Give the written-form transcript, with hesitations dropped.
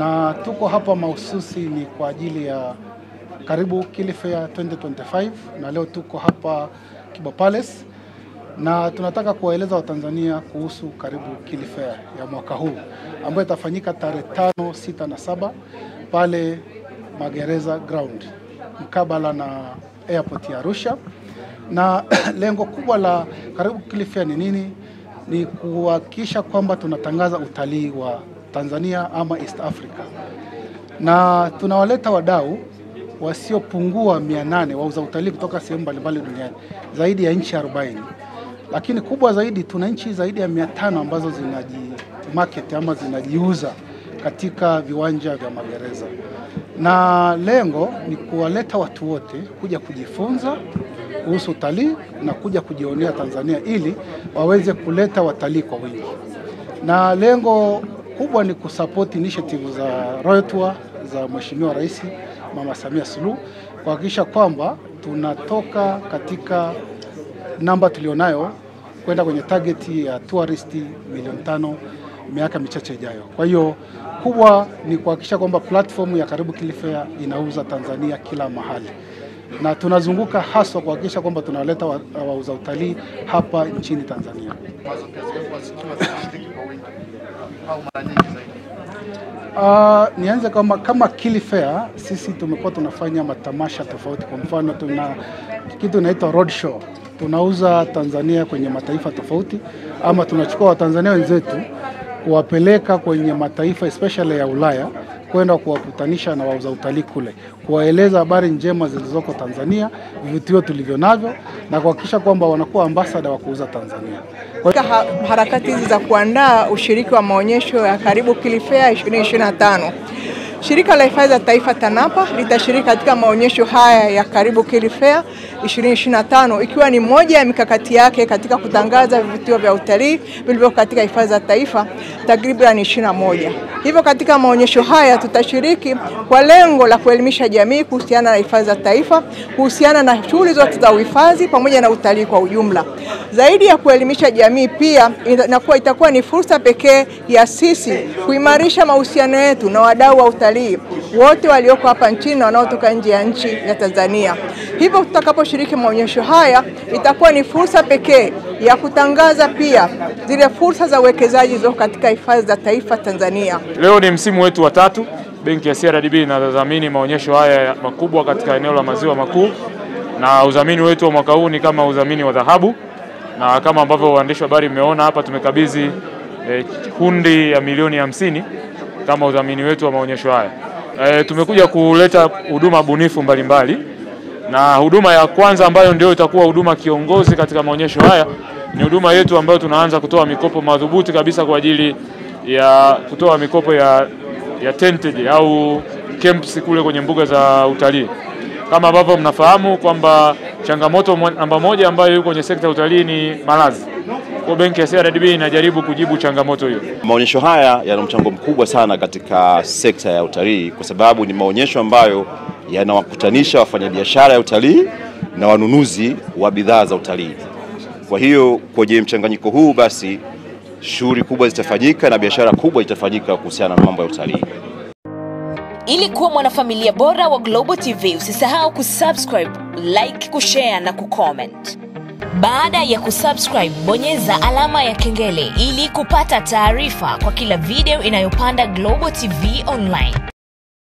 na tuko hapa mahususi ni kwa ajili ya Karibu Kili Fair 2025, na leo tuko hapa Kibo Palace na tunataka kuwaeleza Watanzania kuhusu Karibu Kili Fair ya mwaka huu ambayo itafanyika tarehe 5, 6 na 7 pale Magereza Ground mkabala na airport ya Arusha. Na lengo kubwa la Karibu Kili Fair ni nini? Ni kuhakikisha kwamba tunatangaza utalii wa Tanzania ama East Africa, na tunawaleta wadau wasiopungua 800 wauza utalii kutoka sehemu mbalimbali duniani, zaidi ya nchi 40. Lakini kubwa zaidi, tuna nchi zaidi ya 500 ambazo zinajimarket ama zinajiuza katika viwanja vya magereza, na lengo ni kuwaleta watu wote kuja kujifunza kuhusu utalii na kuja kujionea Tanzania ili waweze kuleta watalii kwa wingi. Na lengo kubwa ni kusupport initiative za Royal Tour za Mheshimiwa Rais Mama Samia Suluhu, kuhakikisha kwamba tunatoka katika namba tulionayo kwenda kwenye target ya touristi 5 miaka michache ijayo. Kwa hiyo kubwa ni kuhakikisha kwamba platform ya Karibu Kili Fair inauza Tanzania kila mahali, na tunazunguka haswa kuhakikisha kwamba tunawaleta wauza utalii hapa nchini Tanzania. Nianze kama Kili Fair, sisi tumekuwa tunafanya matamasha tofauti. Kwa mfano tuna kitu inaitwa road show, tunauza Tanzania kwenye mataifa tofauti, ama tunachukua Watanzania wenzetu kuwapeleka kwenye mataifa especially ya Ulaya, kwenda kuwakutanisha na wauza utalii kule, kuwaeleza habari njema zilizoko Tanzania, vivutio tulivyo navyo, na kuhakikisha kwamba wanakuwa ambassador wa kuuza Tanzania. Katika harakati hizi za kuandaa ushiriki wa maonyesho ya Karibu Kili Fair 2025, Shirika la Hifadhi za Taifa TANAPA litashiriki katika maonyesho haya ya Karibu Kili Fair 2025, ikiwa ni moja ya mikakati yake katika kutangaza vivutio vya utalii vilivyo katika hifadhi za taifa takriban 21. Hivyo katika maonyesho haya tutashiriki kwa lengo la kuelimisha jamii kuhusiana na hifadhi za taifa, kuhusiana na shughuli zote za uhifadhi pamoja na utalii kwa ujumla. Zaidi ya kuelimisha jamii, pia itakuwa ni fursa pekee ya sisi kuimarisha mahusiano yetu na wadau wa utalii wote walioko hapa nchini na wanaotoka nje ya nchi ya Tanzania. Hivyo tutakaposhiriki maonyesho haya, itakuwa ni fursa pekee ya kutangaza pia zile fursa za uwekezaji zilizo katika hifadhi za taifa Tanzania. Leo ni msimu wetu wa 3. Benki ya CRDB inadhamini maonyesho haya makubwa katika eneo la Maziwa Makuu, na udhamini wetu wa mwaka huu ni kama udhamini wa dhahabu, na kama ambavyo waandishi wa habari mmeona hapa, tumekabidhi hundi ya milioni 50 kama udhamini wetu wa maonyesho haya. Tumekuja kuleta huduma bunifu mbalimbali, na huduma ya kwanza ambayo ndio itakuwa huduma kiongozi katika maonyesho haya ni huduma yetu ambayo tunaanza kutoa mikopo madhubuti kabisa kwa ajili ya kutoa mikopo ya tented au camps kule kwenye mbuga za utalii. Kama ambavyo mnafahamu kwamba changamoto namba 1 ambayo yuko kwenye sekta ya utalii ni malazi. Kwa benki ya CRDB inajaribu kujibu changamoto hiyo. Maonyesho haya yana mchango mkubwa sana katika sekta ya utalii, kwa sababu ni maonyesho ambayo yanawakutanisha wafanyabiashara ya utalii na wanunuzi wa bidhaa za utalii. Kwa hiyo kwenye mchanganyiko huu basi shughuli kubwa zitafanyika na biashara kubwa itafanyika kuhusiana na mambo ya utalii. Ili kuwa mwanafamilia bora wa Global TV, usisahau kusubscribe, like, kushare na kucomment. Baada ya kusubscribe, bonyeza alama ya kengele ili kupata taarifa kwa kila video inayopanda Global TV Online.